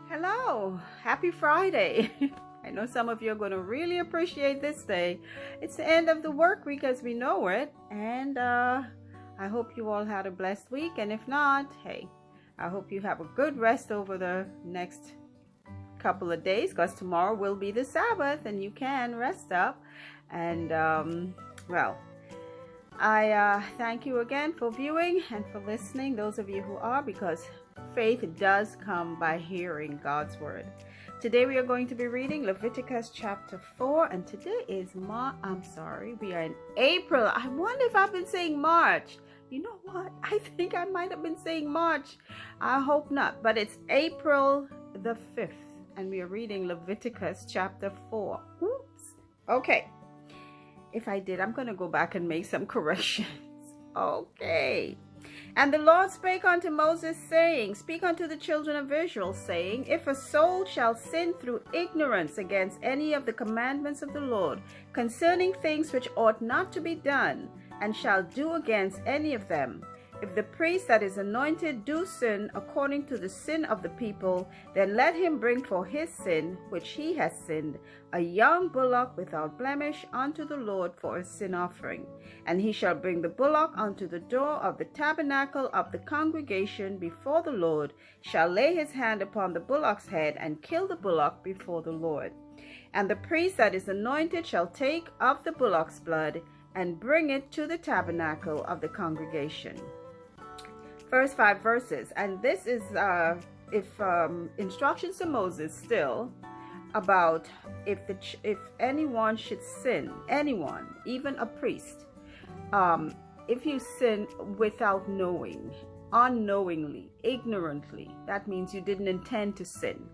Hello, happy Friday. I know some of you are going to really appreciate this day. It's the end of the work week as we know it, and I hope you all had a blessed week. And if not, hey, I hope you have a good rest over the next couple of days, because tomorrow will be the Sabbath and you can rest up. And well, I thank you again for viewing and for listening, those of you who are, because faith does come by hearing God's word. Today we are going to be reading Leviticus chapter 4, and today is we are in April. I wonder if I've been saying March. You know what? I think I might have been saying March. I hope not, but it's April the 5th, and we are reading Leviticus chapter 4. Oops. Okay. If I did, I'm going to go back and make some corrections. Okay. And the Lord spake unto Moses, saying, Speak unto the children of Israel, saying, If a soul shall sin through ignorance against any of the commandments of the Lord, concerning things which ought not to be done, and shall do against any of them, if the priest that is anointed do sin according to the sin of the people, then let him bring for his sin, which he has sinned, a young bullock without blemish unto the Lord for a sin offering. And he shall bring the bullock unto the door of the tabernacle of the congregation before the Lord, shall lay his hand upon the bullock's head, and kill the bullock before the Lord. And the priest that is anointed shall take of the bullock's blood, and bring it to the tabernacle of the congregation. First 5 verses, and this is instructions to Moses still about if anyone should sin, anyone, even a priest, if you sin without knowing, unknowingly, ignorantly, that means you didn't intend to sin,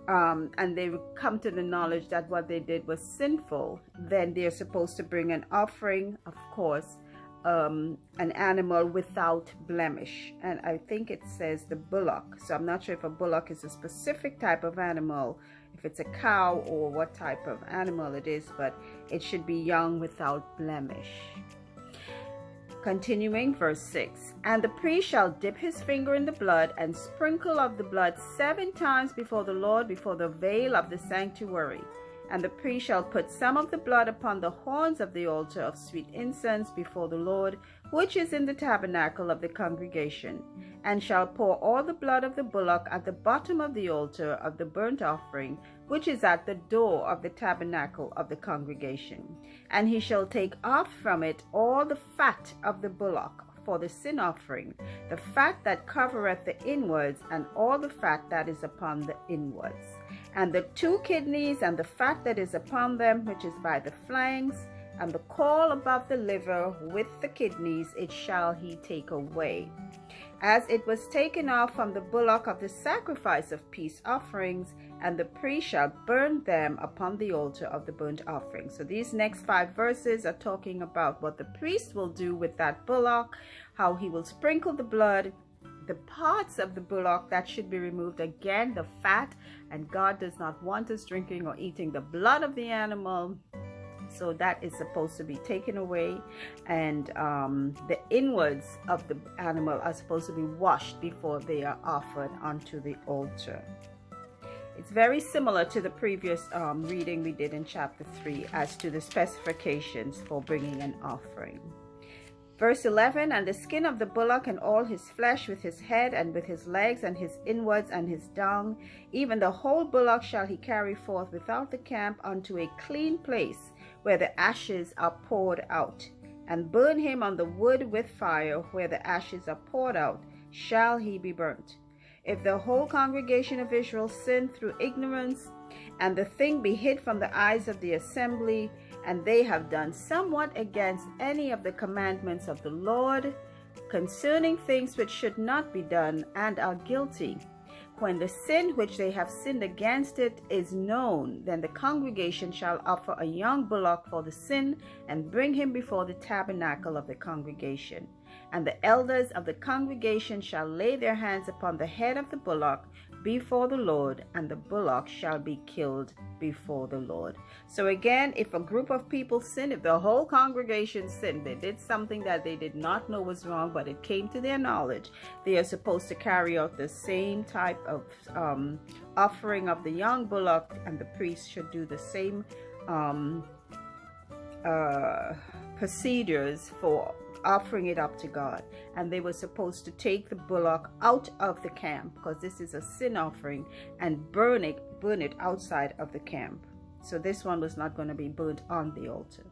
and they come to the knowledge that what they did was sinful, then they're supposed to bring an offering, of course, an animal without blemish. And I think it says the bullock, so I'm not sure if a bullock is a specific type of animal, if it's a cow or what type of animal it is, but it should be young without blemish. Continuing, verse 6, And the priest shall dip his finger in the blood, and sprinkle of the blood 7 times before the Lord, before the veil of the sanctuary. And the priest shall put some of the blood upon the horns of the altar of sweet incense before the Lord, which is in the tabernacle of the congregation, and shall pour all the blood of the bullock at the bottom of the altar of the burnt offering, which is at the door of the tabernacle of the congregation. And he shall take off from it all the fat of the bullock for the sin offering, the fat that covereth the inwards, and all the fat that is upon the inwards, and the 2 kidneys, and the fat that is upon them, which is by the flanks, and the caul above the liver with the kidneys, it shall he take away, as it was taken off from the bullock of the sacrifice of peace offerings, and the priest shall burn them upon the altar of the burnt offering. So these next 5 verses are talking about what the priest will do with that bullock, how he will sprinkle the blood, the parts of the bullock that should be removed, again the fat, and God does not want us drinking or eating the blood of the animal, so that is supposed to be taken away, and the inwards of the animal are supposed to be washed before they are offered onto the altar. It's very similar to the previous reading we did in chapter 3 as to the specifications for bringing an offering. Verse 11, And the skin of the bullock and all his flesh, with his head and with his legs and his inwards and his dung, even the whole bullock shall he carry forth without the camp unto a clean place, where the ashes are poured out, and burn him on the wood with fire, where the ashes are poured out, shall he be burnt. If the whole congregation of Israel sin through ignorance, and the thing be hid from the eyes of the assembly, and they have done somewhat against any of the commandments of the Lord, concerning things which should not be done, and are guilty, when the sin which they have sinned against it is known, then the congregation shall offer a young bullock for the sin, and bring him before the tabernacle of the congregation. And the elders of the congregation shall lay their hands upon the head of the bullock before the Lord, and the bullock shall be killed before the Lord. So again, if a group of people sin, if the whole congregation sinned, they did something that they did not know was wrong, but it came to their knowledge, they are supposed to carry out the same type of offering of the young bullock, and the priest should do the same procedures for offering it up to God. And they were supposed to take the bullock out of the camp, because this is a sin offering, and burn it outside of the camp. So this one was not going to be burnt on the altar.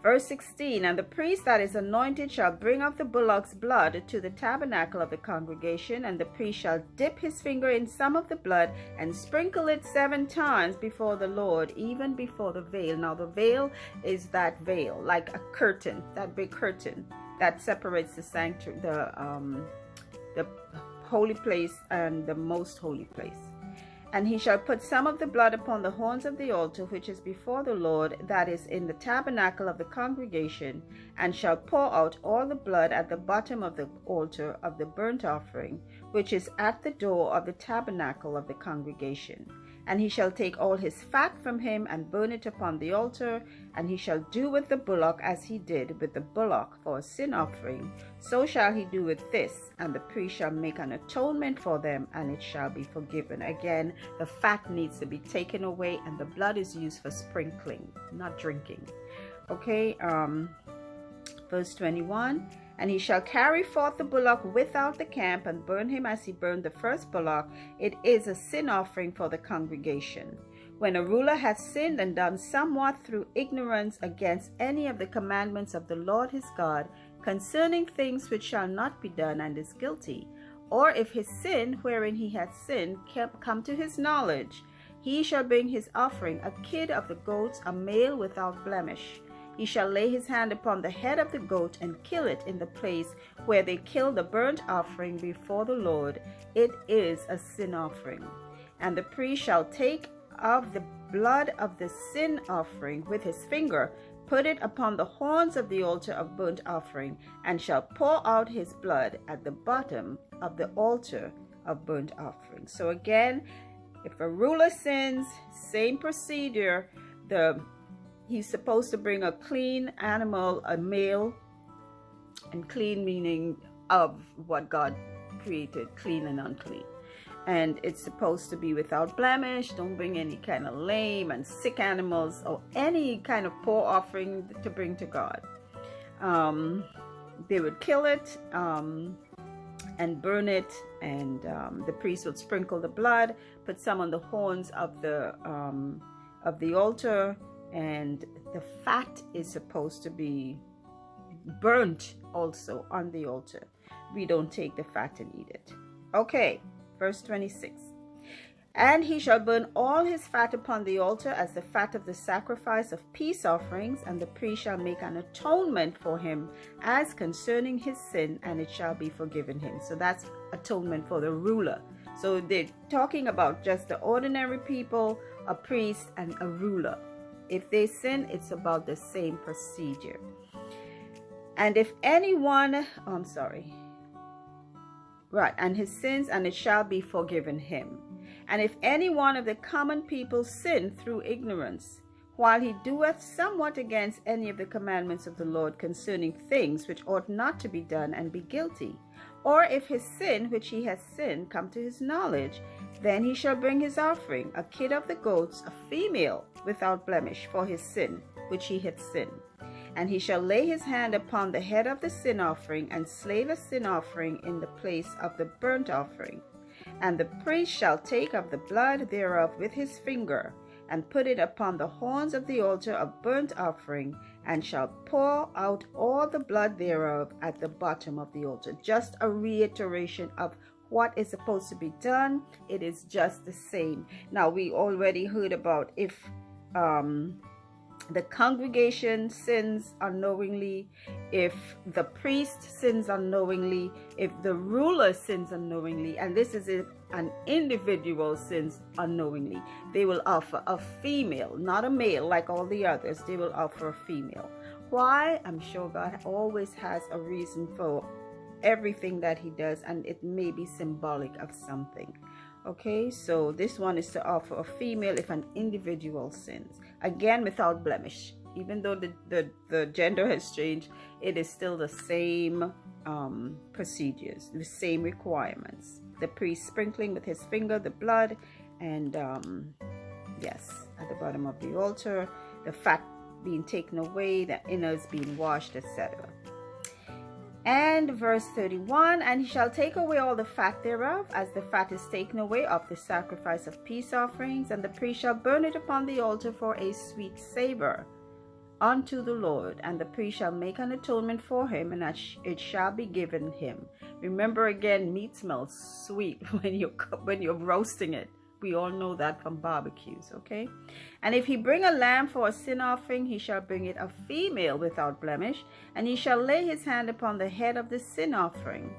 Verse 16, and the priest that is anointed shall bring of the bullock's blood to the tabernacle of the congregation, and the priest shall dip his finger in some of the blood and sprinkle it 7 times before the Lord, even before the veil. Now the veil is that veil, like a curtain, that big curtain that separates the sanctuary, the holy place and the most holy place. And he shall put some of the blood upon the horns of the altar, which is before the Lord, that is in the tabernacle of the congregation, and shall pour out all the blood at the bottom of the altar of the burnt offering, which is at the door of the tabernacle of the congregation. And he shall take all his fat from him and burn it upon the altar, and he shall do with the bullock as he did with the bullock for a sin offering. So shall he do with this, and the priest shall make an atonement for them, and it shall be forgiven. Again, the fat needs to be taken away, and the blood is used for sprinkling, not drinking. Okay, verse 21. And he shall carry forth the bullock without the camp, and burn him as he burned the first bullock. It is a sin offering for the congregation. When a ruler has sinned and done somewhat through ignorance against any of the commandments of the Lord his God, concerning things which shall not be done, and is guilty, or if his sin wherein he hath sinned come to his knowledge, he shall bring his offering, a kid of the goats, a male without blemish. He shall lay his hand upon the head of the goat and kill it in the place where they kill the burnt offering before the Lord. It is a sin offering. And the priest shall take of the blood of the sin offering with his finger, put it upon the horns of the altar of burnt offering, and shall pour out his blood at the bottom of the altar of burnt offering. So again, if a ruler sins, same procedure. He's supposed to bring a clean animal, a male, and clean meaning of what God created, clean and unclean. And it's supposed to be without blemish. Don't bring any kind of lame and sick animals or any kind of poor offering to bring to God. They would kill it and burn it, and the priest would sprinkle the blood, put some on the horns of the altar, and the fat is supposed to be burnt also on the altar. We don't take the fat and eat it. Okay, verse 26. And he shall burn all his fat upon the altar as the fat of the sacrifice of peace offerings, and the priest shall make an atonement for him as concerning his sin, and it shall be forgiven him. So that's atonement for the ruler. So they're talking about just the ordinary people, a priest, and a ruler. If they sin, it's about the same procedure. And if anyone, and his sins, and it shall be forgiven him. And if any one of the common people sin through ignorance, while he doeth somewhat against any of the commandments of the Lord concerning things which ought not to be done, and be guilty, or if his sin which he has sinned come to his knowledge, then he shall bring his offering, a kid of the goats, a female without blemish, for his sin which he hath sinned. And he shall lay his hand upon the head of the sin offering, and slay the sin offering in the place of the burnt offering. And the priest shall take of the blood thereof with his finger, and put it upon the horns of the altar of burnt offering, and shall pour out all the blood thereof at the bottom of the altar. Just a reiteration of what is supposed to be done. It is just the same. Now, we already heard about if the congregation sins unknowingly, if the priest sins unknowingly, if the ruler sins unknowingly, and this is if an individual sins unknowingly, they will offer a female, not a male like all the others. They will offer a female. Why? I'm sure God always has a reason for everything that he does, and it may be symbolic of something. Okay, so this one is to offer a female if an individual sins, again without blemish. Even though the gender has changed, it is still the same procedures, the same requirements. The priest sprinkling with his finger the blood, and yes, at the bottom of the altar, the fat being taken away, the innards being washed, etc. And verse 31, and he shall take away all the fat thereof, as the fat is taken away of the sacrifice of peace offerings, and the priest shall burn it upon the altar for a sweet savor unto the Lord, and the priest shall make an atonement for him, and it shall be given him. Remember, again, meat smells sweet when you're roasting it. We all know that from barbecues, okay? And if he bring a lamb for a sin offering, he shall bring it a female without blemish, and he shall lay his hand upon the head of the sin offering,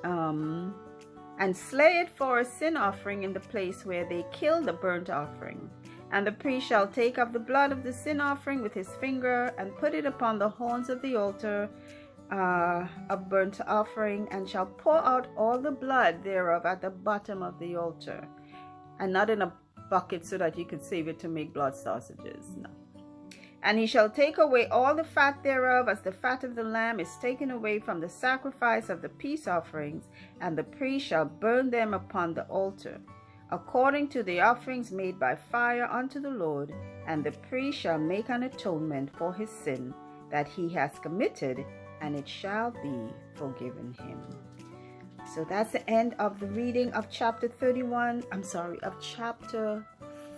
and slay it for a sin offering in the place where they kill the burnt offering. And the priest shall take of the blood of the sin offering with his finger, and put it upon the horns of the altar of burnt offering, and shall pour out all the blood thereof at the bottom of the altar, and not in a bucket so that you could save it to make blood sausages. No. And he shall take away all the fat thereof, as the fat of the lamb is taken away from the sacrifice of the peace offerings, and the priest shall burn them upon the altar, according to the offerings made by fire unto the Lord. And the priest shall make an atonement for his sin that he has committed, and it shall be forgiven him. So that's the end of the reading of chapter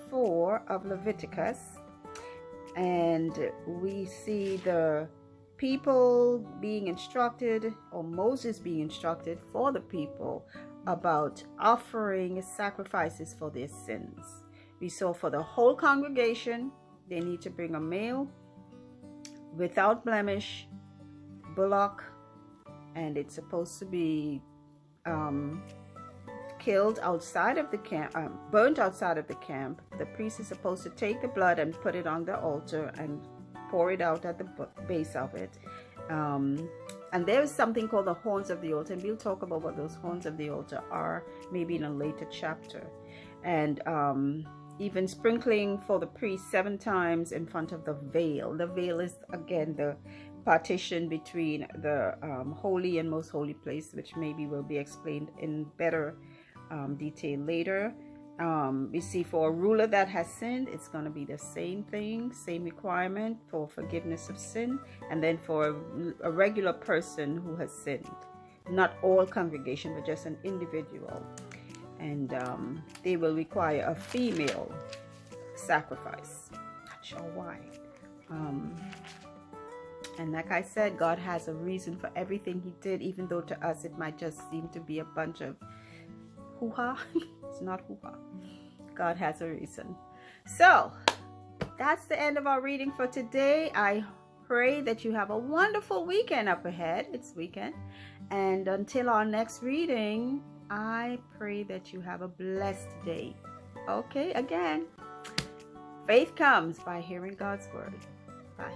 4 of Leviticus. And we see the people being instructed, or Moses being instructed for the people, about offering sacrifices for their sins. We saw for the whole congregation, they need to bring a male without blemish, bullock, and it's supposed to be killed outside of the camp, burnt outside of the camp. The priest is supposed to take the blood and put it on the altar and pour it out at the base of it. And there is something called the horns of the altar, and we'll talk about what those horns of the altar are maybe in a later chapter. And even sprinkling for the priest 7 times in front of the veil. The veil is, again, the partition between the holy and most holy place, which maybe will be explained in better detail later. We see for a ruler that has sinned, it's going to be the same thing, same requirement for forgiveness of sin. And then for a regular person who has sinned, not all congregation, but just an individual, and they will require a female sacrifice. Not sure why. And like I said, God has a reason for everything he did, even though to us it might just seem to be a bunch of hoo-ha. It's not hoo-ha. God has a reason. So that's the end of our reading for today. I pray that you have a wonderful weekend up ahead. It's weekend. And until our next reading, I pray that you have a blessed day. Okay, again, faith comes by hearing God's word. Bye.